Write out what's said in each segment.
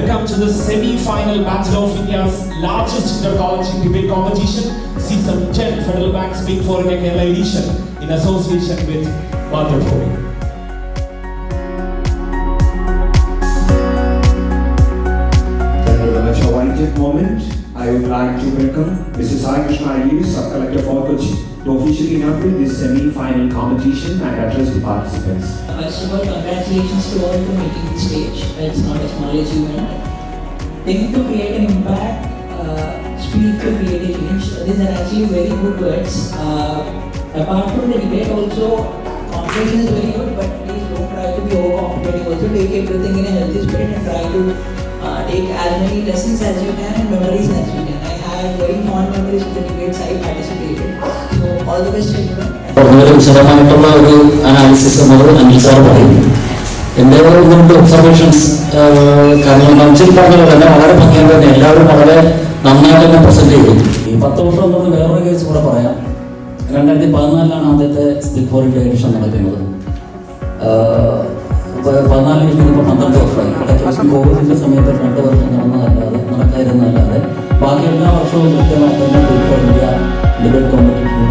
Welcome to the semi-final battle of India's largest inter-college debate competition, Season 10 Federal Bank's Big Four India Kerala edition, in association with Madhurpuri. A awaited moment, I would like to welcome Mrs. Sai Krishna Iyer, Sub-Collector for Kochi, to officially inaugurate this semi-final competition and address the participants. First of all, congratulations to all for making the stage. It's not a small achievement. Think to create an impact, speak to create a change. These are actually very good words. Apart from the debate also, competition is very good, but please don't try to be over-competitive. Also take everything in a healthy spirit and try to take as many lessons as you can and memories as you can. I had very fond memories of the debates I participated. So all the best everyone. വിശദമായിട്ടുള്ള ഒരു analysis എന്നത് അംഗീകാരം പറയുന്നു. എൻ്റെ ഇങ്ങനത്തെ observations കാരണം മഞ്ചിൽ പറഞ്ഞത് തന്നെ വളരെ ഭംഗിയായിട്ട് തന്നെ എല്ലാവരും വളരെ നന്നായിട്ട് തന്നെ പ്രസന്റ് ചെയ്തു. ഈ 10 വർഷം എന്നത് വേറൊരു കേസ് കൂടെ പറയാം. 2014 ആദ്യത്തെ ബിഗ് ഫോർ ഇന്ത്യ എഡിഷൻ നടക്കുന്നത്. 14 ഇപ്പോൾ 12 വർഷമായി. ഇടയ്ക്ക് കോവിഡിന്റെ സമയത്ത് 2 വർഷം നടക്കാതിരുന്നല്ലാതെ ബാക്കി എല്ലാ വർഷവും കൃത്യമായിട്ട് തന്നെ big four India debate competition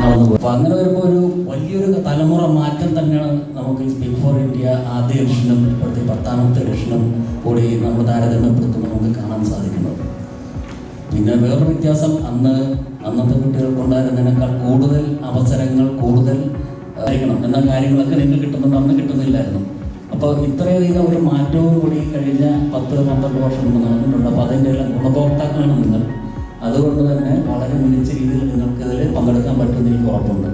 നടന്നു പോകും. അപ്പം അങ്ങനെ വരുമ്പോൾ ഒരു വലിയൊരു തലമുറ മാറ്റം തന്നെയാണ് നമുക്ക് ഈ ബിഗ് ഫോർ ഇന്ത്യ ആദ്യ എഡിഷനും ഇപ്പോഴത്തെ 10ാമത്തെ എഡിഷനും കൂടി നമ്മൾ താരതമ്യപ്പെടുത്തുമ്പോൾ നമുക്ക് കാണാൻ സാധിക്കുന്നത്. പിന്നെ വേറൊരു വ്യത്യാസം അന്നത്തെ കുട്ടികൾക്കുണ്ടായിരുന്നതിനേക്കാൾ കൂടുതൽ അവസരങ്ങൾ കൂടുതൽ ആയിരിക്കണം എന്ന കാര്യങ്ങളൊക്കെ നിങ്ങൾക്ക് കിട്ടുന്നുണ്ട്, അന്ന് കിട്ടുന്നില്ലായിരുന്നു. അപ്പോൾ ഇത്രയധികം ഒരു മാറ്റവും കൂടി കഴിഞ്ഞ 10-12 വർഷം കൊണ്ട് നടന്നിട്ടുണ്ട്. അപ്പോൾ അതിൻ്റെ എല്ലാം ഗുണഭോക്താക്കളാണ് നിങ്ങൾ. അതുകൊണ്ട് തന്നെ വളരെ മികച്ച രീതിയിൽ നിങ്ങൾക്ക് ഇതിൽ പങ്കെടുക്കാൻ പറ്റുമെന്ന് എനിക്ക് ഉറപ്പുണ്ട്.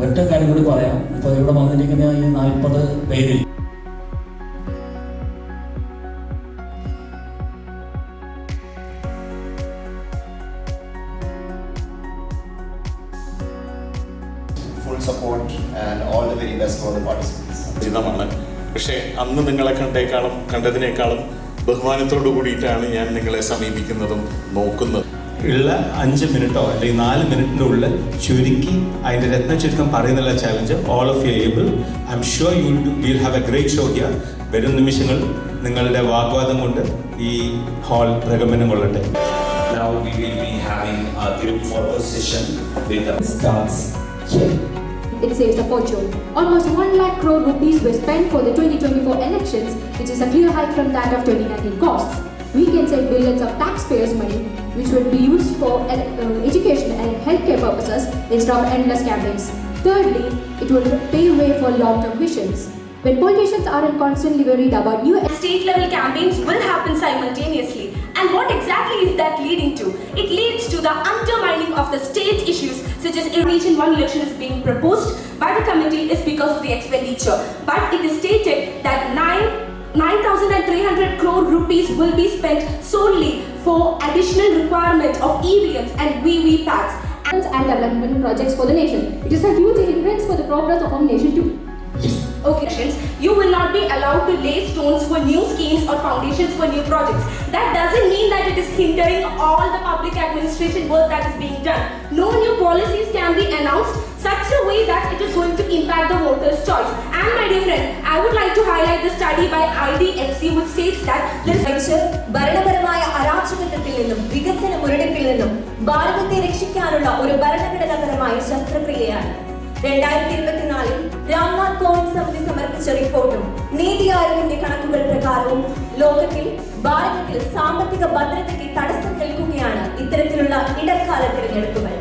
ഒറ്റ കാര്യം കൂടി പറയാം. ഇപ്പോൾ ഇവിടെ വന്നിരിക്കുന്ന ഈ 40 പേരിൽ full support and all the very best for the participants. പക്ഷേ അന്ന് നിങ്ങളെ കണ്ടതിനേക്കാളും ബഹുമാനത്തോടു കൂടിയിട്ടാണ് ഞാൻ നിങ്ങളെ സമീപിക്കുന്നതും നോക്കുന്നത്. ഉള്ള 5 മിനിറ്റോ അല്ലെങ്കിൽ 4 മിനിറ്റിൻ്റെ ഉള്ളിൽ ചുരുക്കി അതിൻ്റെ രത്നചുരുക്കം പറയുന്നുള്ള challenge all of you able. I'm sure you will have a great show here. വരും നിമിഷങ്ങൾ നിങ്ങളുടെ വാഗ്വാദം കൊണ്ട് ഈ ഹാൾ പ്രകമ്പനം കൊള്ളട്ടെ. Now we will be having a group photo session with the Starts. It saves a fortune. Almost 1 lakh crore rupees were spent for the 2024 elections, which is a clear hike from that of 2019 costs. We can save billions of taxpayers' money, which would be used for education and healthcare purposes instead of endless campaigns. Thirdly, it will pave way for long-term visions. When politicians are constantly worried about new state-level campaigns will happen simultaneously. And what exactly is that leading to? It leads to the undermining of the state issues, such as in region 1 election is being proposed by the committee is because of the expenditure. But it is stated that 9,300 crore rupees will be spent solely for additional requirement of EVMs and VVPATs and development projects for the nation. It is a huge hindrance for the progress of our nation too. Okay, you will not be allowed to lay stones for new schemes or foundations for new projects. That doesn't mean that it is hindering all the public administration work that is being done. No new policies can be announced such a way that it is going to impact the voters' choice. And my dear friend, I would like to highlight the study by IDFC which states that ഭരണപരമായ അരാജകത്വത്തിൽ നിന്നും വികസന മുരടിപ്പിൽ നിന്നും ഭാരതത്തെ രക്ഷിക്കാനുള്ള ഒരു ഭരണഘടനാപരമായ ശസ്ത്രക്രിയയാണ് 2024 രാംനാഥ് കോവിന്ദ് സമിതി സമർപ്പിച്ച റിപ്പോർട്ടും നീതി ആയോഗിന്റെ കണക്കുകൾ പ്രകാരവും ലോകത്തിൽ ഭാരതത്തിൽ സാമ്പത്തിക ഭദ്രതയ്ക്ക് തടസ്സം നിൽക്കുകയാണ് ഇത്തരത്തിലുള്ള ഇടക്കാല തിരഞ്ഞെടുപ്പുകൾ.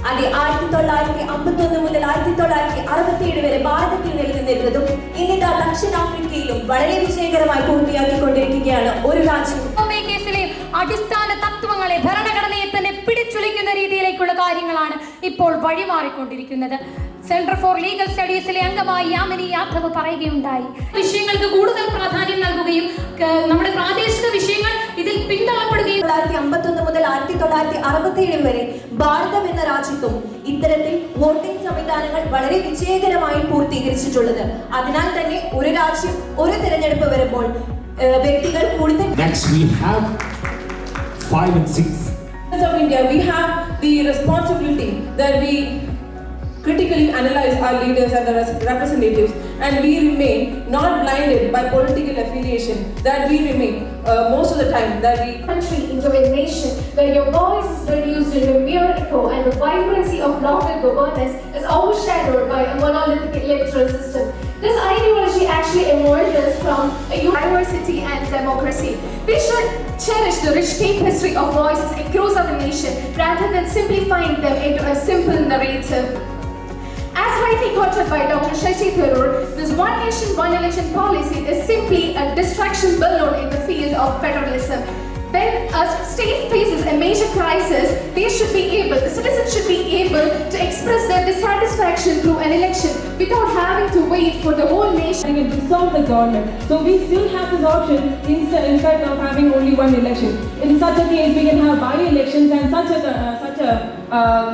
അത് 1951 മുതൽ 1967 വരെ ഭാരതത്തിൽ നിലനിന്നിരുന്നതും ഇന്നിതാ ദക്ഷിണാഫ്രിക്കയിലും വളരെ വിജയകരമായി പൂർത്തിയാക്കിക്കൊണ്ടിരിക്കുകയാണ് ഒരു രാജ്യം. കേസിലെ അടിസ്ഥാന തത്വങ്ങളെ ഭരണഘടനയെ തന്നെ പിടിച്ചുലയ്ക്കുന്ന രീതിയിലേക്കുള്ള കാര്യങ്ങളാണ് ഇപ്പോൾ വഴിമാറിക്കൊണ്ടിരിക്കുന്നത്. സെന്റർ ഫോർ ലീഗൽ സ്റ്റഡീസിലെ അംഗമായി യാമിനി യാദവ് പറയുകയുണ്ടായി, വിഷയങ്ങൾക്ക് കൂടുതൽ പ്രാധാന്യം നൽകുകയും നമ്മുടെ പ്രാദേശിക വിഷയങ്ങൾ ഇതിൽ പിന്തള്ളപ്പെടുകയും 1951 മുതൽ 1967 വരെ ഭാരതം എന്ന രാജ്യത്തും ഇത്തരത്തിൽ വോട്ടിംഗ് സംവിധാനങ്ങൾ വളരെ വിജയകരമായി പൂർത്തീകരിച്ചിട്ടുള്ളത്. അതിനാൽ തന്നെ ഒരു രാജ്യം ഒരു തിരഞ്ഞെടുപ്പ് വരുമ്പോൾ വ്യക്തികൾ കൂടുതൽ. Next we have 5 and 6. Of India, we have the responsibility that we critically analyze our leaders and the representatives and we remain not blinded by political affiliation, that we remain most of the time that we country into a nation where your voice is reduced into a mere echo and the vibrancy of local governance is overshadowed by a monolithic electoral system. This ideology actually emerges from a diversity and democracy. We should cherish the rich tapestry of voices across our nation rather than simplifying them into a simple narrative. As rightly quoted by Dr. Shashi Tharoor, this one nation, one election policy is simply a distraction balloon in the field of federalism. When a state faces a major crisis, the citizens should be able to express their dissatisfaction through an election without having to wait for the whole nation to dissolve the government. So we still have this option instead of having only one election. In such a case, we can have by-elections, and such a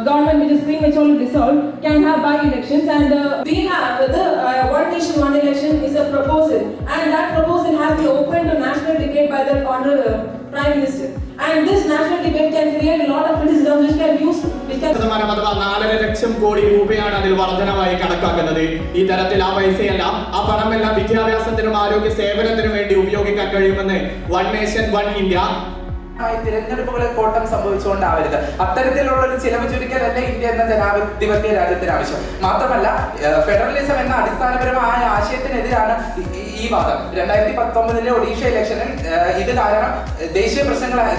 government which is prematurely dissolved can have by-elections, and we have the one nation, one election is a proposal, and that proposal has been open to national debate by the Honourable Prime Minister. And this national debate can create a lot of criticism which can use. അഥവാ 4.5 ലക്ഷം കോടി രൂപയാണ് അതിൽ വർധനമായി കണക്കാക്കുന്നത്. ഈ തരത്തിൽ ആ പൈസയെല്ലാം ആ പണമെല്ലാം വിദ്യാഭ്യാസത്തിനും ആരോഗ്യ സേവനത്തിനും വേണ്ടി ഉപയോഗിക്കാൻ കഴിയുമെന്ന് വൺ നേഷൻ വൺ ഇന്ത്യ തിരഞ്ഞെടുപ്പുകളിൽ കോട്ടം സംഭവിച്ചുകൊണ്ടാവരുത്. അത്തരത്തിലുള്ള ഒരു ചിലവ് ചുരുക്കലല്ല ഇന്ത്യ എന്ന ജനാധിപത്യ രാജ്യത്തിന് ആവശ്യം. മാത്രമല്ല, ഫെഡറലിസം എന്ന അടിസ്ഥാനപരമായ ആശയത്തിനെതിരാണ് ഈ വാദം. 2019 ഒഡീഷ ഇലക്ഷനിൽ ഇത് കാരണം ദേശീയ പ്രശ്നങ്ങളായ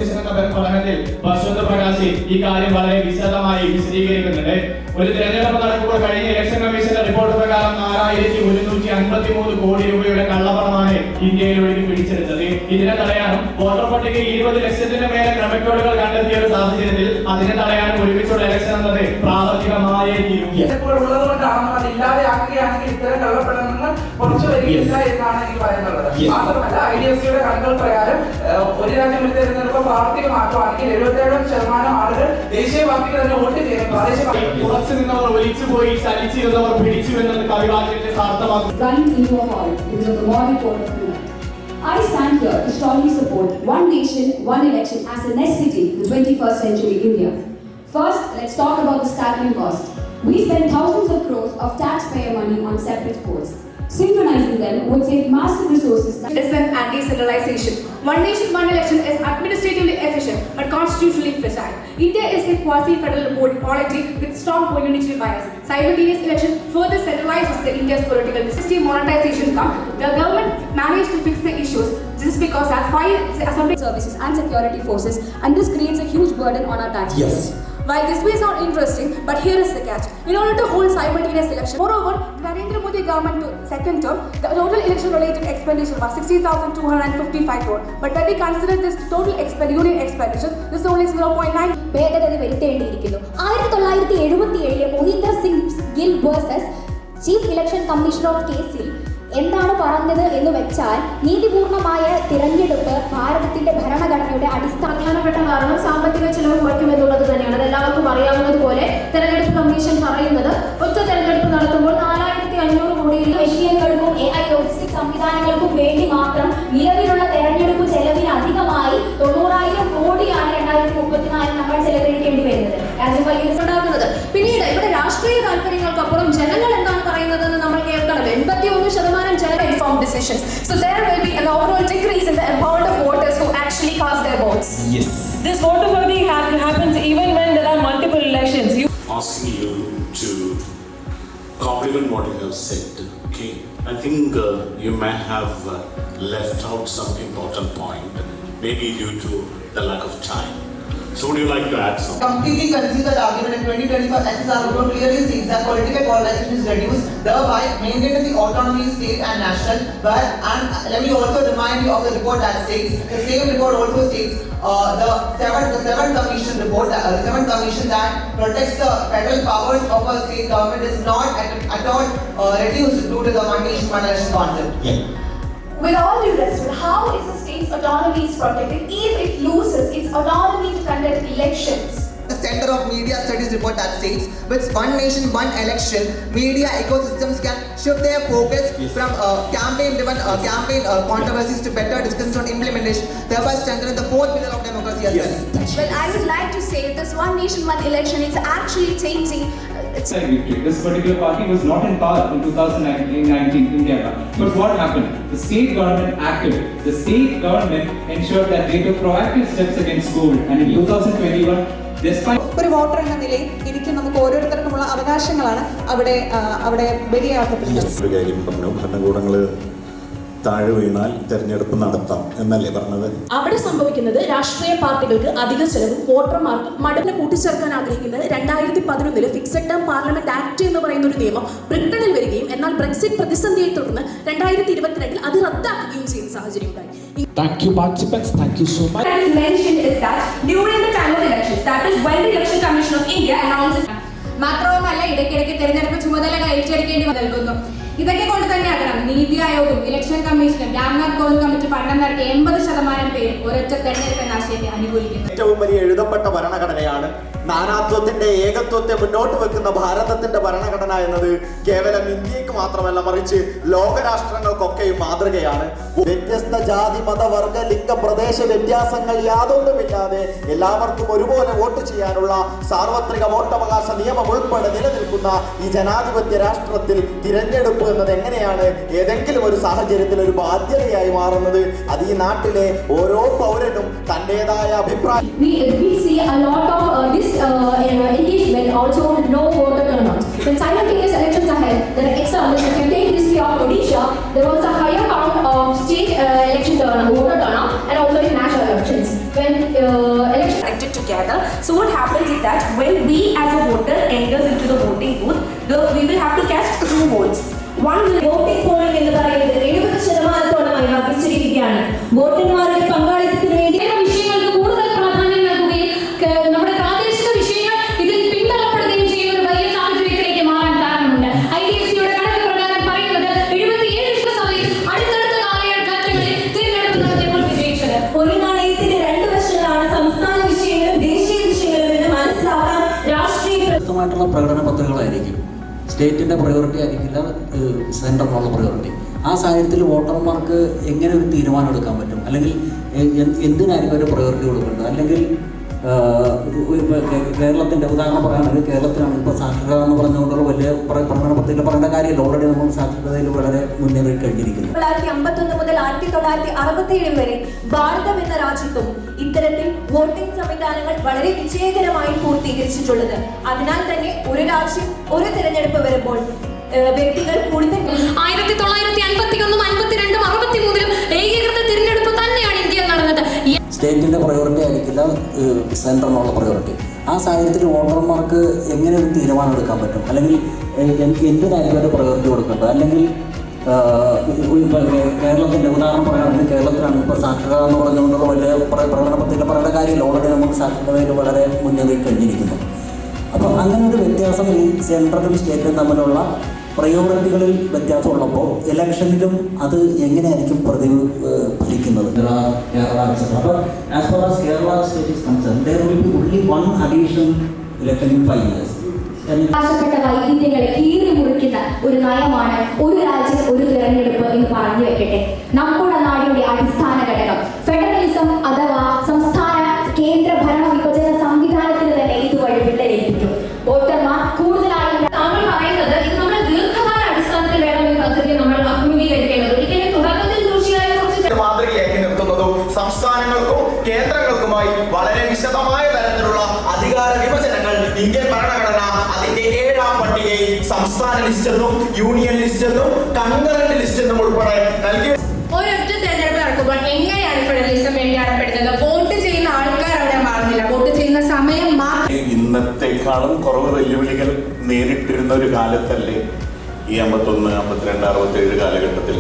പഠനത്തിൽ ബസ്വന്ത് പ്രകാശ് ഈ കാര്യം വളരെ വിശദമായി വിശദീകരിക്കുന്നുണ്ട്. ഒരു തെരഞ്ഞെടുപ്പ് നടക്കുമ്പോൾ കഴിഞ്ഞ ഇലക്ഷൻ കമ്മീഷന്റെ റിപ്പോർട്ട് പ്രകാരം 4153 കോടി രൂപയുടെ കള്ളപ്പണമാണ് ഇന്ത്യയിൽ ഒഴുകി പിടിച്ചെടുത്തത്. ഇതിനെ തടയാനും വോട്ടർ പട്ടികയിൽ 20 ലക്ഷത്തിന് മേലെ ക്രമക്കേടുകൾ കണ്ടെത്തിയ ഒരു സാഹചര്യത്തിൽ അതിനെ തടയാനും ഒരുമിച്ചുള്ള ഇലക്ഷൻ എന്നത് പ്രാവർത്തികമായേ തീരും. ഉള്ളതുകൊണ്ടാണ് അത് ഇല്ലാതെയാക്കുകയാണെങ്കിൽ ഇത്തരം കള്ളപ്പണങ്ങൾ കുറച്ചു വരികയില്ല എന്നാണ് എനിക്ക് പറയാനുള്ളത്. മാത്രമല്ല, IDFCയുടെ കണക്കുകൾ പ്രകാരം ഒരു രാജ്യം ഒരു തെരഞ്ഞെടുപ്പ് പ്രാവർത്തികമാക്കുകയാണെങ്കിൽ 77% ആളുകൾ ദേശീയ പാർട്ടിക്ക് തന്നെ വോട്ട് ചെയ്യും. പ്രാദേശിക ഉറച്ചു നിന്നവർ ഒലിച്ചുപോയി, ചലിച്ചിരുന്നവർ പിടിച്ചു എന്നത് കവിവാക്യത്തെ സാർത്ഥമാക്കും. I stand here to strongly support one nation, one election as a necessity in the 21st century India. First, let's talk about the staggering cost. We spend thousands of crores of taxpayer money on separate codes. Synchronizing them would save massive resources. Anti-centralization. One nation, one election is administratively efficient but constitutionally fragile. India is a quasi-federal polity with strong unitary bias. Simultaneous election further centralizes India's political system. Monetization comes. The government managed to fix the issues. This is because as fire assembly services and security forces, and this creates a huge burden on our taxpayers. Yes. While this may sound interesting, but here is the catch. In order to hold simultaneous election, moreover, the Narendra Modi government second term, the total election-related expenditure was 16,255 crore. But when we consider this total union expenditure, this is only 0.9. ഭേദഗതി വരുത്തേണ്ടിയിരിക്കുന്നു. 1977 Mohinder Singh Gill versus chief election commissioner of കേസിൽ എന്താണ് പറഞ്ഞത് എന്ന് വെച്ചാൽ, നീതിപൂർണമായ തിരഞ്ഞെടുപ്പ് ഭാരതത്തിന്റെ ഭരണഘടനയുടെ അടിസ്ഥാനപ്പെട്ട കാരണം സാമ്പത്തിക ചെലവ് കുറയ്ക്കുമെന്നുള്ളത് തന്നെയാണ്. അതെല്ലാവർക്കും അറിയാവുന്നതുപോലെ തെരഞ്ഞെടുപ്പ് കമ്മീഷൻ പറയുന്നത് ഒറ്റ തെരഞ്ഞെടുപ്പ് നടത്തുമ്പോൾ 4500 കോടി മെഷീനുകൾക്കും AI ലോജിസ്റ്റിക് സംവിധാനങ്ങൾക്കും വേണ്ടി മാത്രം നിലവിലുള്ള തെരഞ്ഞെടുപ്പ് ചെലവിന് അധികമായി 90,000 കോടിയാണ് 2034 നമ്മൾ ചെലവഴിക്കേണ്ടി വരുന്നത്. രാജ്യം വലിയ ഉണ്ടാക്കുന്നത്. പിന്നീട് ഇവിടെ രാഷ്ട്രീയ താല്പര്യങ്ങൾക്കപ്പുറം ജനങ്ങൾ എന്താണ് പറയുന്നതെന്ന് നമ്മൾ കേൾക്കണം. 81% informed decisions. So there will be an overall decrease in the amount of voters who actually cast their votes. Yes. This voter voting happens even when there are multiple elections. Asking you to compliment what you have said. Okay, I think you may have left out some important point, maybe due to the lack of time. So would you like to add something? Completely concede that argument. In 2025 SSR report clearly states that political polarization is reduced, thereby maintaining the autonomy state and national. And let me also remind you of the report that states, the same report also states the seventh commission report, the seventh commission that protects the federal powers of a state government is not at all reduced due to the one nation one election concept. Yeah. With all due respect, how is the state's autonomy is protected if it loses its autonomy to conduct elections? The Center of Media Studies report that states, with one nation, one election, media ecosystems can shift their focus from campaign-driven controversies to better discussions on implementation, thereby strengthening the fourth pillar of democracy as well. Well, I would like to say this one nation, one election is actually changing This particular party was not in power in 2019 India. But what happened? The state government acted. The state government ensured that they took proactive steps against gold. And in 2021, despite ഒരു voter എന്ന നിലയിൽ എനിക്ക് നമുക്ക് ഓരോരുത്തർക്കുമുള്ള അവകാശങ്ങളാണ് അവിടെ ബലിയാക്കപ്പെടുന്നത്. ഒരു കാര്യം പറഞ്ഞു, ഭരണകൂടങ്ങൾ താഴെ വീണാൽ തെരഞ്ഞെടുപ്പ് നടത്താം എന്നല്ലേ പറഞ്ഞത്. അവിടെ സംഭവിക്കുന്നത് രാഷ്ട്രീയ പാർട്ടികൾക്ക് അധിക ചെലവും വോട്ടർമാർക്ക് മടങ്ങ് കൂട്ടിച്ചേർക്കാൻ ആഗ്രഹിക്കുന്നത് 2011 ഫിക്സഡ് ടേം പാർലമെന്റ് ആക്ട് എന്ന് പറയുന്ന ഒരു നിയമം ബ്രിട്ടനിൽ വരികയും എന്നാൽ ബ്രെക്സിറ്റ് പ്രതിസന്ധിയെ തുടർന്ന് 2022 അത് റദ്ദാക്കുകയും ചെയ്യുന്ന സാഹചര്യം ഉണ്ടായി. Thank you participants, thank you so much. What is mentioned is that during the time of elections, that is when the Election Commission of India announces. മാത്രവുമല്ല ഇടയ്ക്കിടയ്ക്ക് തെരഞ്ഞെടുപ്പ് ചുമതലകൾ ഏറ്റെടുക്കേണ്ടി നൽകുന്നു. ഇതൊക്കെ കൊണ്ട് തന്നെയാകണം നീതി ആയോഗും ഇലക്ഷൻ കമ്മീഷനും രാംനാഥ് കോവിന്ദ് കമ്മിറ്റി പഠനം നടത്തിയ 80% പേര് ഒരൊറ്റ തെരഞ്ഞെടുപ്പ് എന്ന ആശയത്തെ അനുകൂലിക്കുന്നു. ഏറ്റവും വലിയ എഴുതപ്പെട്ട ഭരണഘടനയാണ്. നാനാത്വത്തിന്റെ ഏകത്വത്തെ മുന്നോട്ട് വെക്കുന്ന ഭാരതത്തിന്റെ ഭരണഘടന എന്നത് കേവലം ഇന്ത്യക്ക് മാത്രമല്ല, മറിച്ച് ലോകരാഷ്ട്രങ്ങൾക്കൊക്കെയും മാതൃകയാണ്. വ്യത്യസ്ത ജാതി മത വർഗ ലിംഗ പ്രദേശ വ്യത്യാസങ്ങൾ യാതൊന്നുമില്ലാതെ എല്ലാവർക്കും ഒരുപോലെ വോട്ട് ചെയ്യാനുള്ള സാർവത്രിക വോട്ടവകാശ നിയമം ഉൾപ്പെടെ നിലനിൽക്കുന്ന ഈ ജനാധിപത്യ രാഷ്ട്രത്തിൽ തിരഞ്ഞെടുപ്പ് എന്നത് എങ്ങനെയാണ് ഏതെങ്കിലും ഒരു സാഹചര്യത്തിൽ ഒരു ബാധ്യതയായി മാറുന്നത്? അത് ഈ നാട്ടിലെ ഓരോ പൗരനും തന്റേതായ അഭിപ്രായം. We see a lot of this engagement, also no voter turnout. When simultaneous elections are held, there are examples. If you take history of Odisha, there was a higher count of state election turnout, voter turnout, and also in national elections. When elections connected together, so what happens is that when we as a voter enters into the voting booth, we will have to cast 2 votes. One voting polling എന്ന് പറയുന്നത് 70% വർദ്ധിച്ചിരിക്കുകയാണ്. വോട്ടർമാരുടെ പങ്കാളിത്തത്തിന് വേണ്ടി വിഷയങ്ങൾക്ക് കൂടുതൽ പ്രാധാന്യം നൽകുകയും നമ്മുടെ പ്രാദേശിക വിഷയങ്ങൾ ഇതിൽ പിന്തള്ളപ്പെടുകയും ചെയ്യുന്ന ഒരു വലിയ സാഹചര്യത്തിലേക്ക് മാറാൻ കാരണമുണ്ട്. IDFCയുടെ കണക്ക് പ്രകാരം പറയുന്നത് 77% അടുത്തടുത്ത കാലഘട്ടങ്ങളിൽ തിരഞ്ഞെടുപ്പ് നടത്തിയപ്പോൾ വിജയിച്ചത്. ഒരു നാണയത്തിന്റെ 2 വശങ്ങളാണ് സംസ്ഥാന വിഷയങ്ങളും ദേശീയ വിഷയങ്ങളും എന്ന് മനസ്സിലാക്കാൻ വ്യക്തമായിട്ടുള്ള പ്രകടന പത്രികകളായിരിക്കും. സ്റ്റേറ്റിൻ്റെ പ്രയോറിറ്റി ആയിരിക്കില്ല സെൻട്രലിനുള്ള പ്രയോറിറ്റി. ആ സാഹചര്യത്തിൽ വോട്ടർമാർക്ക് എങ്ങനെ ഒരു തീരുമാനം എടുക്കാൻ പറ്റും, അല്ലെങ്കിൽ എന്തിനായിരിക്കും ഒരു പ്രയോറിറ്റി കൊടുക്കേണ്ടത്? അല്ലെങ്കിൽ കേരളത്തിൻ്റെ ഉദാഹരണം പറയുകയാണെങ്കിൽ കേരളത്തിലാണ് ഇപ്പോൾ സാക്ഷരത എന്ന് പറഞ്ഞുകൊണ്ടുള്ള വലിയ പ്രകടന പത്രിക പറയേണ്ട കാര്യമില്ല. ഓൾറെഡി നമ്മൾ സാക്ഷരതയിൽ വളരെ മുന്നേറി കഴിഞ്ഞിരിക്കുന്നു. 1951 മുതൽ 1967 വരെ ഭാരതം എന്ന രാജ്യത്തും ഇത്തരത്തിൽ വോട്ടിംഗ് സംവിധാനങ്ങൾ വളരെ വിജയകരമായി പൂർത്തീകരിച്ചിട്ടുള്ളത്. അതിനാൽ തന്നെ ഒരു രാജ്യം ഒരു തിരഞ്ഞെടുപ്പ് വരുമ്പോൾ വ്യക്തികൾ കൂടുതൽ 1951, 52, 63 ഏകീകൃത തിരഞ്ഞെടുപ്പ് തന്നെയാണ് ഇന്ത്യയിൽ നടന്നത്. സ്റ്റേറ്റിൻ്റെ പ്രയോറിറ്റി ആയിരിക്കില്ല സെൻട്രലിനുള്ള പ്രയോറിറ്റി. ആ സാഹചര്യത്തിൽ വോട്ടർമാർക്ക് എങ്ങനെ ഒരു തീരുമാനം എടുക്കാൻ പറ്റും, അല്ലെങ്കിൽ എന്തിനായിരിക്കും ഒരു പ്രയോറിറ്റി കൊടുക്കേണ്ടത്? അല്ലെങ്കിൽ കേരളത്തിൻ്റെ ഉദാഹരണം പറയുകയാണെങ്കിൽ കേരളത്തിലാണ് ഇപ്പോൾ സാക്ഷരത എന്ന് പറഞ്ഞുകൊണ്ടുള്ള വലിയ പ്രകടന പത്രിക പറയേണ്ട കാര്യമില്ല. ഓൾറെഡി നമുക്ക് സാക്ഷരതയിൽ വളരെ മുന്നേറി കഴിഞ്ഞിരിക്കുന്നു. അപ്പോൾ അങ്ങനെ ഒരു വ്യത്യാസം ഈ സെൻട്രലും സ്റ്റേറ്റും തമ്മിലുള്ള പ്രയോറിറ്റികളിൽ വ്യത്യാസമുള്ളപ്പോൾ ഇലക്ഷനിലും അത് എങ്ങനെയായിരിക്കും പ്രതിഫലിക്കുന്നത്? അപ്പോൾ as far as Kerala state is concern, there will be only one additional election in 5 years. അവകാശപ്പെട്ട വൈവിധ്യങ്ങളെ കീറി മുറിക്കുന്ന ഒരു നയമാണ് ഒരു രാജ്യം ഒരു തിരഞ്ഞെടുപ്പ് എന്ന് പറഞ്ഞു വെക്കട്ടെ. നമ്മുടെ നാടിന്റെ അടിസ്ഥാന ഘടകം ഫെഡറലിസം അഥവാ സംസ്ഥാന കേന്ദ്ര ഭരണ വിഭജന സംവിധാനത്തിന് തന്നെ ഇതുവഴി വിള്ളലേൽപ്പിക്കും. വോട്ടർമാർ കൂടുതലായും താങ്കൾ പറയുന്നത് ഇത് നമ്മൾ ദീർഘകാല അടിസ്ഥാനത്തിൽ വേണം ഈ പദ്ധതി നമ്മൾ അഭിമുഖീകരിക്കേണ്ടത്. ഒരിക്കലും തുടക്കത്തിൽ ദൂഷിയായ കുറച്ച് മാതൃകയാക്കി നിർത്തുന്നതും സംസ്ഥാനങ്ങൾക്കും കേന്ദ്രങ്ങൾക്കുമായി വളരെ വിശദമായ തരത്തിലുള്ള അധികാര വിഭജനങ്ങൾ ഇന്ത്യൻ ഭരണഘടന അതിന്റെ 7ാം പട്ടികയിൽ സംസ്ഥാന ലിസ്റ്റ് എന്നും യൂണിയൻ ലിസ്റ്റ് എന്നും കൺകറന്റ് ലിസ്റ്റ് എന്നും ഉൾപ്പെടെ നൽകി. ഒരൊറ്റ തെരഞ്ഞെടുപ്പ് നടക്കുമ്പോൾ എങ്ങനെയാണ് ഫെഡറലിസം വേണ്ടിയാടപ്പെടുന്നത്? വോട്ട് ചെയ്യുന്ന ആൾക്കാർ അവിടെ മാറുന്നില്ല, വോട്ട് ചെയ്യുന്ന സമയം ഇന്നത്തെക്കാളും കുറവ് വെല്ലുവിളികൾ നേരിട്ടിരുന്ന ഒരു കാലത്തല്ലേ ഈ 51, 52, 67 കാലഘട്ടത്തിൽ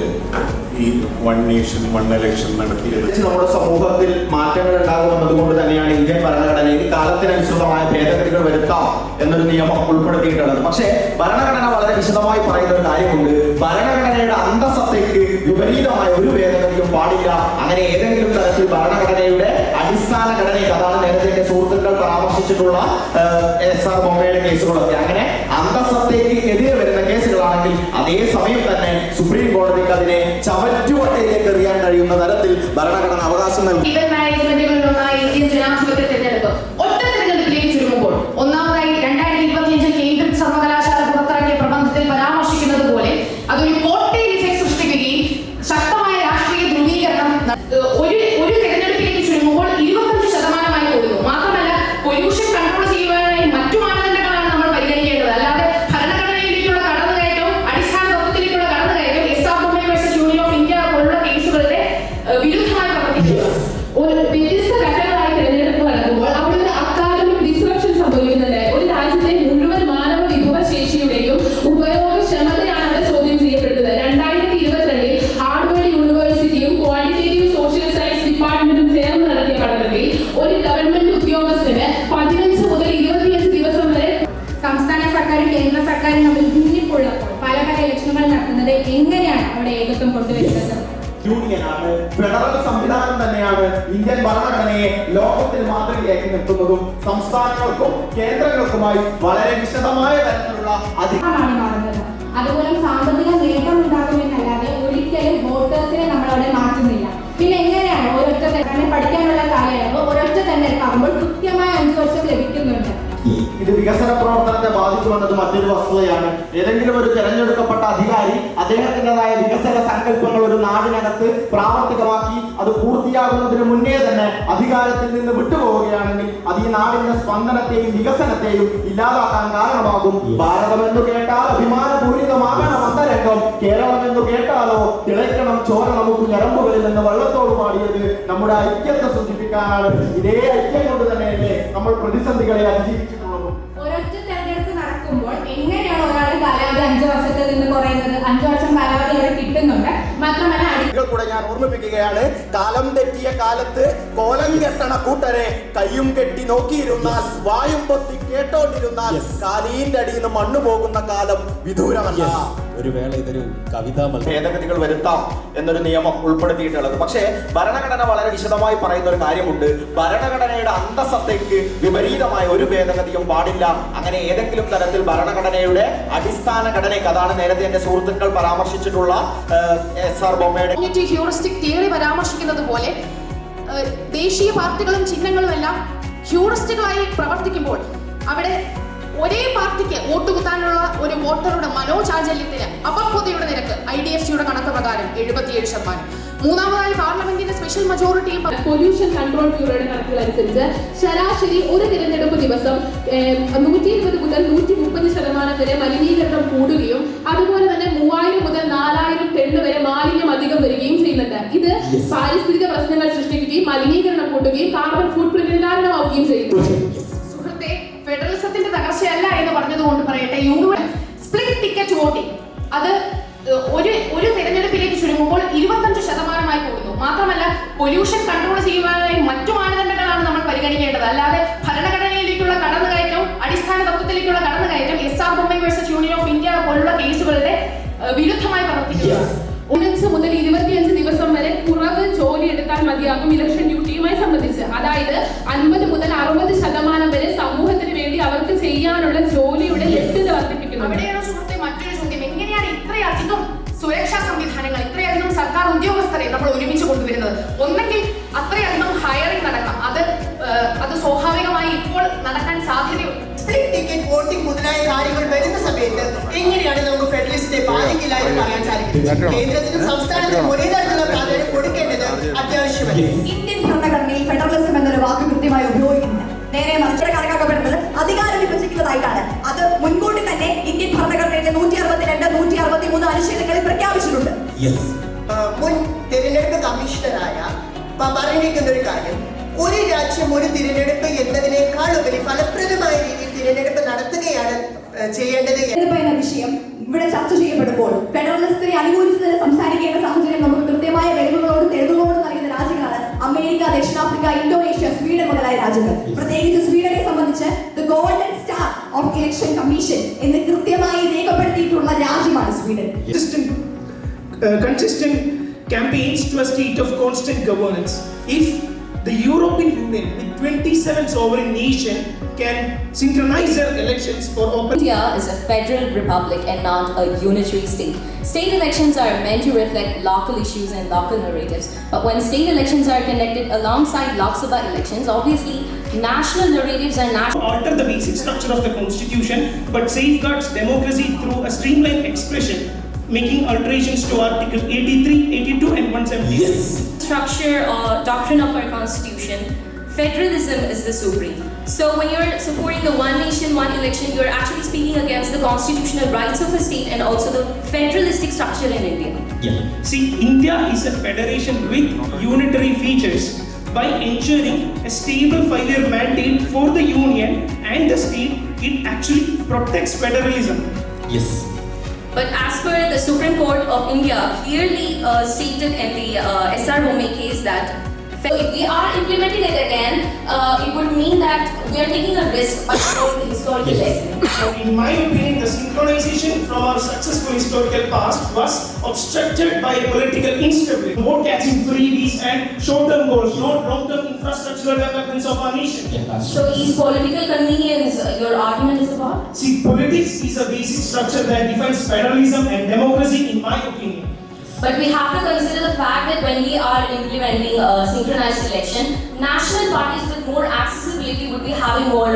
ഈ വൺ നേഷൻ വൺ ഇലക്ഷൻ നടത്തിയത്? നമ്മുടെ സമൂഹത്തിൽ മാറ്റങ്ങൾ ഉണ്ടാകുമെന്നതുകൊണ്ട് തന്നെയാണ് ഇന്ത്യൻ ഭരണഘടനയിൽ കാലത്തിനനുസൃതമായ ഭേദഗതികൾ വരുത്താം എന്നൊരു നിയമം ഉൾപ്പെടുത്തിയിട്ടുള്ളത്. പക്ഷേ ഭരണഘടന വളരെ വിശദമായി പറയുന്ന ഒരു കാര്യമുണ്ട്. ഭരണഘടനയുടെ അന്തസത്തയ്ക്ക് വിപരീതമായ ഒരു ഭേദഗതിയും പാടില്ല. അങ്ങനെ ഏതെങ്കിലും തരത്തിൽ ഭരണഘടനയുടെ അടിസ്ഥാന ഘടനയ്ക്ക്, അതാണ് നേരത്തെ സുഹൃത്തുക്കൾ പരാമർശിച്ചിട്ടുള്ള SR ബോംബെയുടെ കേസുകളൊക്കെ, അങ്ങനെ അന്തസത്തയ്ക്ക് എതിരെ വരുന്ന കേസുകളാണെങ്കിൽ അതേസമയം തന്നെ സുപ്രീം കോടതിക്ക് അതിനെ ചവറ്റുവട്ടയിലേക്ക് എറിയാൻ കഴിയുന്ന തരത്തിൽ ഭരണഘടന അവകാശം നൽകി. ഇന്ത്യൻ ജനാധിപത്യ തെരഞ്ഞെടുപ്പ് ഒറ്റ തെരഞ്ഞെടുപ്പിലേക്ക് ചുരുങ്ങുമ്പോൾ ഒന്നാമതായി 2025 കേന്ദ്ര സർവകലാശാല ഒരു വ്യത്യസ്ത ഘട്ടങ്ങളായി തിരഞ്ഞെടുപ്പ് നടക്കുമ്പോൾ അവിടെ ഒരു അക്കാദമിക് ഡിസ്റപ്ഷൻ സംഭവിക്കുന്നുണ്ട്. ഒരു രാജ്യത്തെ മുഴുവൻ മാനവ വിഭവശേഷിയുടെയും ഉപയോഗക്ഷമതയാണ് അവിടെ ചോദ്യം ചെയ്യപ്പെടുന്നത്. 2022 ഹാർവർഡ് യൂണിവേഴ്സിറ്റിയും ക്വാണ്ടിറ്റേറ്റീവ് സോഷ്യൽ സയൻസ് ഡിപ്പാർട്ട്മെന്റും ചേർന്ന് നടത്തിയ പഠനത്തിൽ ഒരു ഗവൺമെന്റ് ഉദ്യോഗസ്ഥന് 15 മുതൽ 25 ദിവസം വരെ സംസ്ഥാന സർക്കാരും കേന്ദ്ര സർക്കാരും തമ്മിൽ ഭിന്നിപ്പുള്ളപ്പോൾ പല പല ഇലക്ഷനുകൾ നടത്തുന്നത് എങ്ങനെയാണ് അവിടെ ഏകത്വം കൊണ്ടുവരുന്നത്? യൂണിയനാണ്, ഫെഡറൽ സംവിധാനം തന്നെയാണ് ഇന്ത്യൻ ഭരണഘടനയെ ലോകത്തിൽ മാതൃകയാക്കി നിർത്തുന്നതും സംസ്ഥാനങ്ങൾക്കും കേന്ദ്രങ്ങൾക്കുമായി വളരെ വിശദമായ തരത്തിലുള്ള അധികാരമാണ് മാറുന്നത്. അതുപോലെ സാമ്പത്തിക നേട്ടം ഉണ്ടാകുമെന്നല്ലാതെ ഒരിക്കലും വോട്ടേഴ്സിനെ നമ്മളവിടെ മാറ്റുന്നില്ല. പിന്നെ എങ്ങനെയാണ് ഒരൊറ്റ പഠിക്കാനുള്ള കാലയളവ് ഒരൊറ്റ തെരഞ്ഞെടുപ്പാകുമ്പോൾ കൃത്യമായ 5 വർഷം ലഭിക്കുന്നുണ്ട്. ഇത് വികസന പ്രവർത്തനത്തെ ബാധിക്കുമെന്നത് മറ്റൊരു വസ്തുതയാണ്. ഏതെങ്കിലും ഒരു തെരഞ്ഞെടുക്കപ്പെട്ട അധികാരി അദ്ദേഹത്തിൻ്റെതായ വികസന സങ്കല്പങ്ങൾ ഒരു നാടിനകത്ത് പ്രാവർത്തികമാക്കി അത് പൂർത്തിയാകുന്നതിന് മുന്നേ തന്നെ അധികാരത്തിൽ നിന്ന് വിട്ടുപോവുകയാണെങ്കിൽ അത് ഈ നാടിന്റെ സ്പന്ദനത്തെയും വികസനത്തെയും ഇല്ലാതാക്കാൻ കാരണമാകും. ഭാരതമെന്നു കേട്ടാൽ അഭിമാനപൂരിതമാകണം അന്തരംഗം, കേരളം എന്ന് കേട്ടാലോ തിളയ്ക്കണം ചോര നമുക്ക് ഞരമ്പുകളിൽ നിന്ന് വള്ളത്തോട് പാടിയത് നമ്മുടെ ഐക്യത്തെ സൂചിപ്പിക്കാനാണ്. ഇതേ ഐക്യം കൊണ്ട് തന്നെയല്ലേ നമ്മൾ പ്രതിസന്ധികളെ അതിജീവിച്ചിട്ടുള്ളത്. ഒരൊറ്റ തെരഞ്ഞെടുപ്പ് നടക്കുമ്പോൾ എങ്ങനെയാണ് ഒരാളുടെ കാലാവധി 5 വർഷത്തിൽ നിന്ന് കുറയുന്നത്? 5 വർഷം കാലാവധി ഇവിടെ കിട്ടുന്നുണ്ട്. മാത്രമല്ല കൂടെ ഞാൻ ഓർമ്മിപ്പിക്കുകയാണ്, കാലം തെറ്റിയ കാലത്ത് കോലം കെട്ടണ കൂട്ടരെ കയ്യും കെട്ടി നോക്കിയിരുന്നാൽ വായും പൊത്തി കേട്ടോണ്ടിരുന്നാൽ കാലീന്റെ അടിയിൽ നിന്ന് മണ്ണു പോകുന്ന കാലം വിദൂരമല്ല. ഒരു വേള ഇതൊരു കവിതാ ഭേദഗതികൾ വരുത്താം എന്നൊരു നിയമം ഉൾപ്പെടുത്തിയിട്ടുള്ളത്. പക്ഷേ ഭരണഘടന വളരെ വിശദമായി പറയുന്ന ഒരു കാര്യമുണ്ട്. ഭരണഘടനയുടെ അന്തസത്തയ്ക്ക് വിപരീതമായ ഒരു ഭേദഗതിയും പാടില്ല. അങ്ങനെ ഏതെങ്കിലും തരത്തിൽ ഭരണഘടനയുടെ അടിസ്ഥാന ഘടനയ്ക്ക്, അതാണ് നേരത്തെ എന്റെ സുഹൃത്തുക്കൾ പരാമർശിച്ചിട്ടുള്ള SR ബൊമ്മയുടെ ഹ്യൂറിസ്റ്റിക് തിയറി പരാമർശിക്കുന്നത് പോലെ ദേശീയ പാർട്ടികളും ചിഹ്നങ്ങളും എല്ലാം ഹ്യൂറിസ്റ്റുകളായി പ്രവർത്തിക്കുമ്പോൾ അവിടെ ഒരേ പാർട്ടിക്ക് വോട്ട് കുത്താനുള്ള ഒരു വോട്ടറുടെ മനോചാഞ്ചല്യത്തിന് അപക്വതയുടെ നിരക്ക് IDFCയുടെ കണക്ക് പ്രകാരം 77%. മൂന്നാമതായി പാർലമെന്റിന്റെ സ്പെഷ്യൽ മജോറിറ്റിയും പൊല്യൂഷൻ കൺട്രോൾ ബ്യൂറോയുടെ കണക്കുകൾ അനുസരിച്ച് ശരാശരി ഒരു തിരഞ്ഞെടുപ്പ് ദിവസം 120 മുതൽ 130% വരെ മലിനീകരണം കൂടുകയും അതുപോലെ തന്നെ 3000 മുതൽ 4000 ടൺ വരെ മാലിന്യം അധികം വരികയും ചെയ്യുന്നുണ്ട്. ഇത് പാരിസ്ഥിതിക പ്രശ്നങ്ങൾ സൃഷ്ടിക്കുകയും മലിനീകരണം കൂട്ടുകയും കാർബൺ ഫുട് പ്രിന്റിന് കാരണമാവുകയും ചെയ്യുന്നു. സുഹൃത്തെ, ഫെഡറലിസത്തിന്റെ തകർച്ചയല്ല എന്ന് പറഞ്ഞതുകൊണ്ട് പറയട്ടെ, സ്പ്ലിറ്റ് ടിക്കറ്റ് വോട്ടിംഗ് അത് ഒരു തെരഞ്ഞെടുപ്പിലേക്ക് ചുരുങ്ങുമ്പോൾ 25% കൂടുന്നു. മാത്രമല്ല, പൊല്യൂഷൻ കൺട്രോൾ ചെയ്യുവാനായി മറ്റു മാനദണ്ഡങ്ങളാണ് നമ്മൾ പരിഗണിക്കേണ്ടത്. അല്ലാതെ ഭരണഘടനയിലേക്കുള്ള കടന്നുകയറ്റവും അടിസ്ഥാന തത്വത്തിലേക്കുള്ള കടന്നുകയറ്റം SR Bommai versus union of India പോലുള്ള കേസുകളുടെ വിരുദ്ധമായി പ്രവർത്തിക്കുന്നു. 19 മുതൽ 25 ദിവസം വരെ കുറവ് ജോലി എടുത്താൽ മതിയാകും ഇലക്ഷൻ ഡ്യൂട്ടിയുമായി സംബന്ധിച്ച്. അതായത് 50 മുതൽ 60% വരെ സമൂഹത്തിന് വേണ്ടി അവർക്ക് ചെയ്യാനുള്ള ജോലിയുടെ ലഭ്യത വർദ്ധിപ്പിക്കുന്നു. അവിടെയാണ് സുഹൃത്തെ മറ്റൊരു ചോദ്യം. എങ്ങനെയാണ് ഇത്രയധികം സുരക്ഷാ സംവിധാനങ്ങൾ, ഇത്രയധികം സർക്കാർ ഉദ്യോഗസ്ഥരെ നമ്മൾ ഒരുമിച്ച് കൊണ്ടുവരുന്നത്? ഒന്നെങ്കിൽ അത്രയധികം ഹയറിംഗ് നടക്കാം. അത് സ്വാഭാവികമായി ഇപ്പോൾ നടക്കാൻ സാധ്യതയുണ്ട്. സ്പ്ലിറ്റ് ടിക്കറ്റ് വോട്ടിംഗ് മുതലായ കാര്യങ്ങൾ വരുന്ന സമയത്ത് എങ്ങനെയാണ് നമുക്ക് ഫെഡറലിസത്തെ ബാധിക്കില്ല എന്ന് പറയാൻ സാധിക്കുന്നത്? കേന്ദ്രത്തിനും സംസ്ഥാനത്തിനും ഒരേ തരത്തിലുള്ള പ്രാധാന്യം കൊടുക്കേണ്ടത് അത്യാവശ്യമല്ല. ഇന്ത്യൻ ഭരണഘടനയിൽ ഫെഡറലിസം എന്നൊരു വാക്ക് കൃത്യമായി ഉപയോഗിക്കുന്നില്ല. നേരെ മറിച്ച് കണക്കാക്കപ്പെടുന്നത് അധികാരം വിഭജിക്കുന്നതായിട്ടാണ്. അത് മുൻകൂട്ടി തന്നെ ഇന്ത്യൻ ഭരണഘടനയുടെ 162, 163 അനുച്ഛേദങ്ങളിൽ പ്രഖ്യാപിച്ചിട്ടുണ്ട്. മുൻ തിരഞ്ഞെടുപ്പ് കമ്മീഷണറായ പറഞ്ഞിരിക്കുന്ന ഒരു കാര്യം, ഒരു രാജ്യം ഒരു തിരഞ്ഞെടുപ്പ് എന്നതിനേക്കാൾ ഉപരി ഫലപ്രദമായ രീതിയിൽ തിരഞ്ഞെടുപ്പ് നടത്തുകയാണ് ചെയ്യേണ്ടത് എന്ന വിഷയം ഇവിടെ ചർച്ച ചെയ്യപ്പെടുമ്പോൾ ഫെഡറലിസത്തിനെ അനുകൂലിച്ച് സംസാരിക്കേണ്ട സാഹചര്യം നമുക്ക് കൃത്യമായ വെളിവുകളോടും തെളിവുകളോടും നൽകുന്ന രാജ്യങ്ങളാണ് അമേരിക്ക, ദക്ഷിണാഫ്രിക്ക, ഇന്തോനേഷ്യ, സ്വീഡൻ മുതലായ രാജ്യങ്ങൾ. പ്രത്യേകിച്ച് സ്വീഡനെ സംബന്ധിച്ച് the golden star of election commission എന്ന് കൃത്യമായി രേഖപ്പെടുത്തിയിട്ടുള്ള രാജ്യമാണ് Sweden. Consistent campaigns to a state of constant governance. If the European Union with 27 sovereign nations can synchronize their elections for open. India is a federal republic and not a unitary state. State elections are meant to reflect local issues and local narratives. But when state elections are conducted alongside Lok Sabha elections, obviously national narratives and national alter the basic structure of the constitution, but safeguards democracy through a streamlined expression, making alterations to Article 83, 82 and 170. Yes. Structure or doctrine of our constitution, federalism is the supreme. So when you're supporting the one nation, one election, you're actually speaking against the constitutional rights of a state and also the federalistic structure in India. See, India is a federation with unitary features, by ensuring a stable 5-year mandate for the union and the state, it actually protects federalism. Yes. But as per the Supreme Court of India clearly stated in the SR Bome case that if we are implementing it again, it would mean that we are taking a risk by following the historical lesson. So in my opinion, the synchronization from our successful historical past was obstructed by political instability, vote catching freebies and short-term goals, not long-term infrastructural developments of our nation. So is political convenience your argument is about? See, politics is a basic structure that defines federalism and democracy, in my opinion. But we have to consider the fact that when we are implementing a synchronized election, national parties with more accessibility would be having more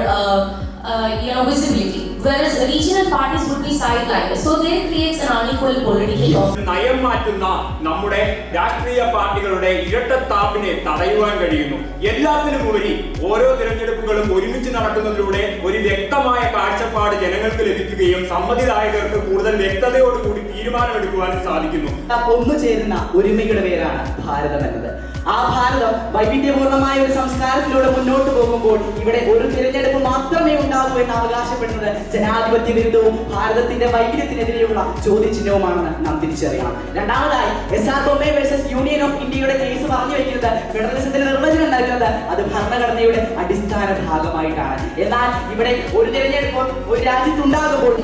visibility, whereas regional parties would be sidelined. So there creates an unequal political. നയം മാറ്റുന്ന നമ്മുടെ രാഷ്ട്രീയ പാർട്ടികളുടെ ഇരട്ടത്താപ്പിനെ തടയുവാൻ കഴിയുന്നു. എല്ലാത്തിനും ഉപരി ഓരോ തിരഞ്ഞെടുപ്പുകളും ഒരുമിച്ച് നടക്കുന്നതിലൂടെ ഒരു വ്യക്തമായ കാഴ്ചപ്പാട് ജനങ്ങൾക്ക് ലഭിക്കുകയും സമ്മതിദായകർക്ക് കൂടുതൽ വ്യക്തതയോടുകൂടി തീരുമാനമെടുക്കുവാനും സാധിക്കുന്നു. ഒന്നു ചേരുന്ന ഒരുമയുടെ പേരാണ് ഭാരതം എന്നത്. ആ ഭാരതം വൈവിധ്യപൂർണമായ ഒരു സംസ്കാരത്തിലൂടെ മുന്നോട്ട് പോകുമ്പോൾ ഇവിടെ ഒരു തിരഞ്ഞെടുപ്പ് മാത്രമേ ഉണ്ടാകൂ എന്ന് അവകാശപ്പെടുന്നത് ജനാധിപത്യ വിരുദ്ധവും ഭാരതത്തിന്റെ വൈവിധ്യത്തിനെതിരെയുള്ള ചോദ്യചിഹ്നവുമാണെന്ന് നാം തിരിച്ചറിയണം. രണ്ടാമതായി SR Bome versus union of ഇന്ത്യയുടെ കേസ് പറഞ്ഞു വയ്ക്കുന്നത് ഫെഡറലിസത്തിന്റെ നിർവചനം നൽകുന്നത് അത് ഭരണഘടനയുടെ അടിസ്ഥാന ഭാഗമായിട്ടാണ്. എന്നാൽ ഇവിടെ ഒരു തിരഞ്ഞെടുപ്പ് ഒരു രാജ്യത്തുണ്ടാകുമ്പോൾ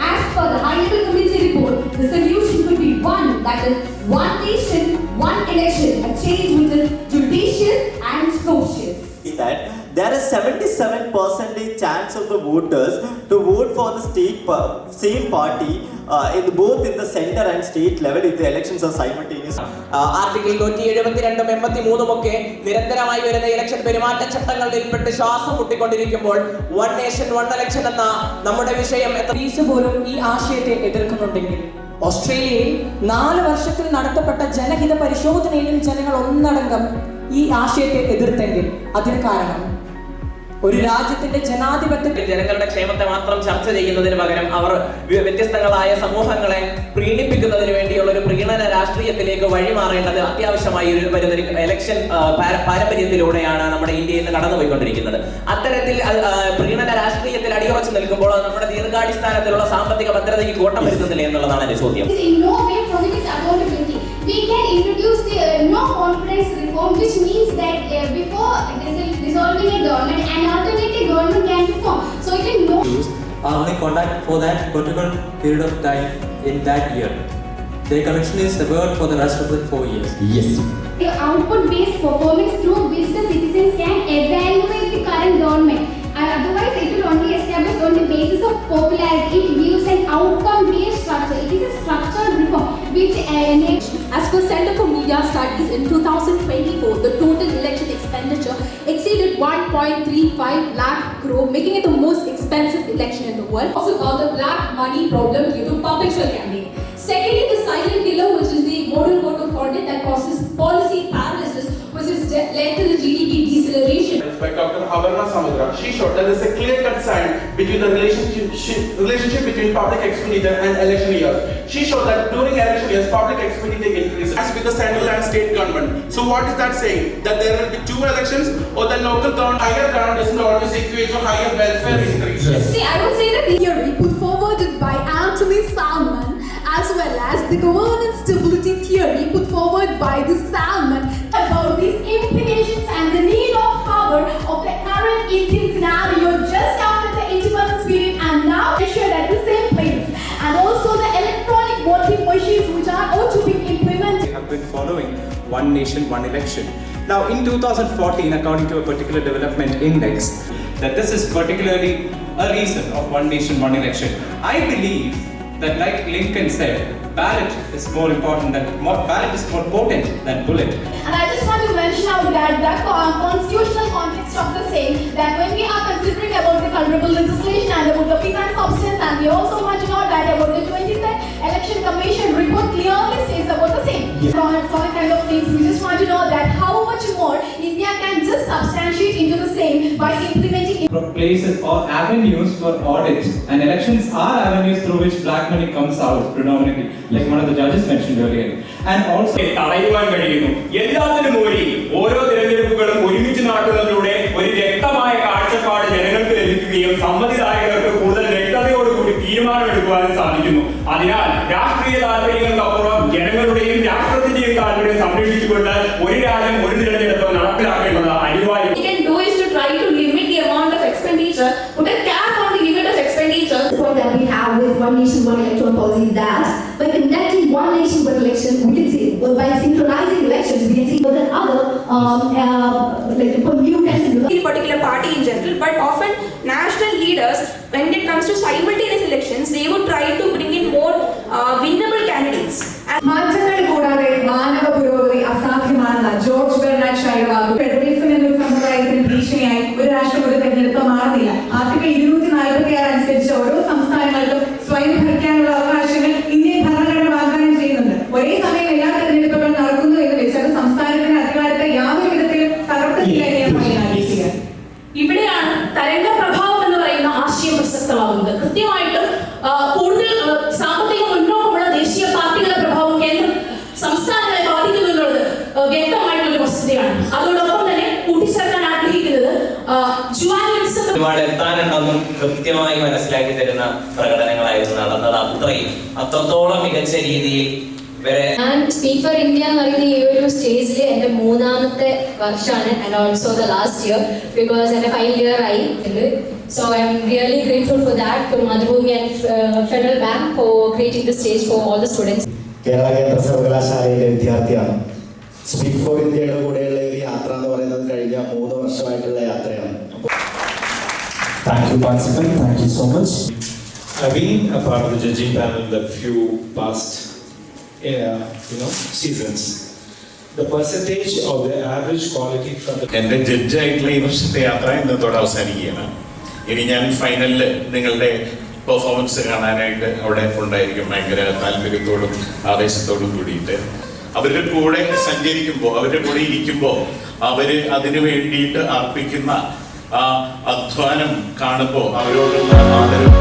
As per the High-Level Committee report, the solution could be one, that is, one nation, one election, a change which is judicious and cautious. That there is 77% chance of the voters to vote for the same party both in the center and state level if the elections are simultaneous. Article 172 83 ഒക്കെ നിരന്തരമായി വരുന്ന election പെരുമാറ്റച്ചട്ടങ്ങളിൽ ഉൾപ്പെട്ട് ശ്വാസം മുട്ടിക്കൊണ്ടിരിക്കുമ്പോൾ one nation one election എന്ന നമ്മുടെ വിഷയം പോലും ഈ ആശയത്തെ എതിർക്കുന്നുണ്ടെങ്കിൽ ഓസ്ട്രേലിയയിൽ 4 വർഷത്തിൽ നടത്തപ്പെട്ട ജനഹിത പരിശോധനയിലും ജനങ്ങൾ ഒന്നടങ്കം ഈ ആശയത്തെ എതിർത്തെങ്കിൽ അതിന് കാരണം ഒരു രാജ്യത്തിന്റെ ജനാധിപത്യത്തിൽ ജനങ്ങളുടെ ക്ഷേമത്തെ മാത്രം ചർച്ച ചെയ്യുന്നതിന് പകരം അവർ വ്യത്യസ്തങ്ങളായ സമൂഹങ്ങളെ പ്രീണിപ്പിക്കുന്നതിന് വേണ്ടിയുള്ള ഒരു പ്രീണന രാഷ്ട്രീയത്തിലേക്ക് വഴിമാറേണ്ടത് അത്യാവശ്യമായി വരുന്നൊരു ഇലക്ഷൻ പാരമ്പര്യത്തിലൂടെയാണ് നമ്മുടെ ഇന്ത്യയിൽ നിന്ന് കടന്നുപോയിക്കൊണ്ടിരിക്കുന്നത്. അത്തരത്തിൽ പ്രീണന രാഷ്ട്രീയത്തിൽ അടിയുറച്ചു നിൽക്കുമ്പോൾ നമ്മുടെ ദീർഘാടിസ്ഥാനത്തിലുള്ള സാമ്പത്തിക ഭദ്രതയ്ക്ക് കോട്ടം വരുത്തുന്നില്ല എന്നുള്ളതാണ് എന്റെ ചോദ്യം. We can introduce the no confidence reform, which means that before dissolving a government, an alternative government can be formed. So it can no. Are only conduct for that particular period of time in that year. Their commission is severed for the rest of the 4 years. Yes. The output-based performance through which the citizens can evaluate the current government. Otherwise, it will only establish on the basis of popularity. It gives an outcome-based structure. It is a structural reform which As per Center for Media Studies, in 2024, the total election expenditure exceeded 1.35 lakh crore, making it the most expensive election in the world. Also got the black money problem due to public campaigning. Secondly, the silent killer, which is the model code of conduct that causes policy paralysis, which has led to the GDP deceleration. By Dr. Avarna Samudra, she showed that there is a clear-cut sign between the relationship between public expenditure and election years. She showed that during election years, public expenditure increases as with the central and state government. So what is that saying? That there will be 2 elections, or the local government, higher ground doesn't always equate to higher welfare increase? Yes. See, I would say that the theory put forwarded by Anthony Salman, as well as the governance stability theory put forward by the Salman, about these implications and the need of power of the current Indian scenario just after the independence period and now issued at the same place, and also the electronic voting machines which are also being implemented. We have been following one nation, one election. Now, in 2014, according to a particular development index, that this is particularly a reason of one nation, one election. I believe that, like Lincoln said, ballot is more potent than bullet. And I just want to mention out that the constitutional context of the same, that when we are considering about the culpable legislation and about the fit and substance, and we also want to know that about the 23rd Election Commission report clearly states about the same. Yes. So kind of things, we just want to know that how much more India can just substantiate into the same by implementing places or avenues for audit, and elections are avenues through which black money comes out predominantly, like one of the judges mentioned earlier. And also തടയുവാൻ കഴിയുന്നു. എല്ലാത്തിനും ഓരോ തിരഞ്ഞെടുപ്പുകളും ഒരുമിച്ച് നടക്കുന്നതിലൂടെ ഒരു വ്യക്തമായ കാഴ്ചപ്പാട് ജനങ്ങൾക്ക് ലഭിക്കുകയും സമ്മതിദായകർക്ക് കൂടുതൽ വ്യക്തതയോടുകൂടി തീരുമാനമെടുക്കുവാനും സാധിക്കുന്നു. അതിനാൽ രാഷ്ട്രീയ താല്പര്യങ്ങൾക്കപ്പുറം ജനങ്ങളുടെയും രാഷ്ട്രത്തിന്റെയും താല്പര്യം സംരക്ഷിച്ചുകൊണ്ട് ഒരു രാജ്യം ഒരു തിരഞ്ഞെടുപ്പ് നടപ്പിലാക്കേണ്ടത് അനിവാര്യം. Put a cap on the limit of expenditure. The point that we have with One Nation, One Electoral policy is that by conducting One Nation, One Election, we can see, well, by synchronizing elections, we can see with another, like the pollutants in a particular party in general, but often national leaders, when it comes to simultaneous elections, they would try to bring in more winnable candidates. മാറ്റങ്ങൾ കൂടാതെ മാനവ പുരോഗതി അസാധ്യമാണെന്ന് George Bernard Shah വാക്കു. Federalism എന്നൊരു സമ്പ്രദായത്തിന് ഭീഷണിയായി ഒരു രാഷ്ട്രം ഒരു തെരഞ്ഞെടുപ്പ് മാറുന്നില്ല. ആർട്ടിക്കിൾ 246 അനുസരിച്ച് ഓരോ സംസ്ഥാനങ്ങൾക്കും സ്വയം ഭരിക്കാനുള്ള അവകാശങ്ങൾ ഇന്ത്യൻ ഭരണഘടന വാഗ്ദാനം ചെയ്യുന്നുണ്ട്. ഒരേ സമയം എല്ലാ തെരഞ്ഞെടുപ്പുകൾ നടക്കുന്നു എന്ന് വെച്ച് അത് സംസ്ഥാനത്തിന്റെ അധികാരത്തെ യാതൊരു വിധത്തിലും തകർത്തില്ല എന്ന് ഞാൻ ആഗ്രഹിക്കുക. ഇവിടെയാണ് തരംഗ പ്രഭാവം എന്ന് പറയുന്ന ആശയം പ്രസക്തമാകുന്നത്. കൃത്യമായിട്ടും കൂടുതൽ സാമ്പത്തിക മുന്നോക്കമുള്ള ദേശീയ പാർട്ടികളുടെ പ്രഭാവം കേന്ദ്ര സംസ്ഥാനങ്ങളെ ബാധിക്കുന്നു എന്നുള്ളത് വ്യക്തമായിട്ടുള്ള വസ്തുതയാണ്. അതോടൊപ്പം തന്നെ കൂട്ടിച്ചേർക്കാൻ ആഗ്രഹിക്കുന്നത് ഒരുപാട് എത്താനുണ്ടെന്നും കൃത്യമായി മനസ്സിലാക്കി തരുന്ന പ്രകടനങ്ങളായിരുന്നു നടന്നത്. അത്രത്തോളം മികച്ച രീതിയിൽ ഞാൻ സ്പീക്ക് ഫോർ ഇന്ത്യ എന്ന് പറയുന്ന ഈ ഒരു സ്റ്റേജിൽ എൻ്റെ 3ാമത്തെ വർഷമാണ് and also the last year because എൻ്റെ ഫൈനൽ ഇയർ ആയി. So I am really grateful for that to Mathrubhumi and Federal Bank for creating the stage for all the students. Kerala കേന്ദ്ര സർവകലാശാലയിലെ വിദ്യാർത്ഥിയാണ്. സ്പീക്ക് ഫോർ ഇന്ത്യയുടെ കൂടെയുള്ള ഒരു യാത്ര എന്ന് പറയുന്നത് കഴിഞ്ഞ 3 വർഷമായിട്ടുള്ള യാത്രയാണ്. Thank you, participant. Thank you so much. I've been a part of the judging panel the few past seasons. The percentage of the average quality from the എൻ്റെ ജഡ്ജായിട്ടുള്ള ഈ വർഷത്തെ യാത്ര ഇന്നത്തോടെ അവസാനിക്കുകയാണ്. ഇനി ഞാൻ ഫൈനലിൽ നിങ്ങളുടെ പെർഫോമൻസ് കാണാനായിട്ട് അവിടെ ഉണ്ടായിരിക്കും. ഭയങ്കര താല്പര്യത്തോടും ആവേശത്തോടും കൂടിയിട്ട് അവരുടെ കൂടെ സഞ്ചരിക്കുമ്പോൾ, അവരുടെ കൂടെ ഇരിക്കുമ്പോൾ അവർ അതിനു വേണ്ടിയിട്ട് അർപ്പിക്കുന്ന ആ അധ്വാനം കാണുമ്പോൾ അവരോടുള്ള ആദരവ്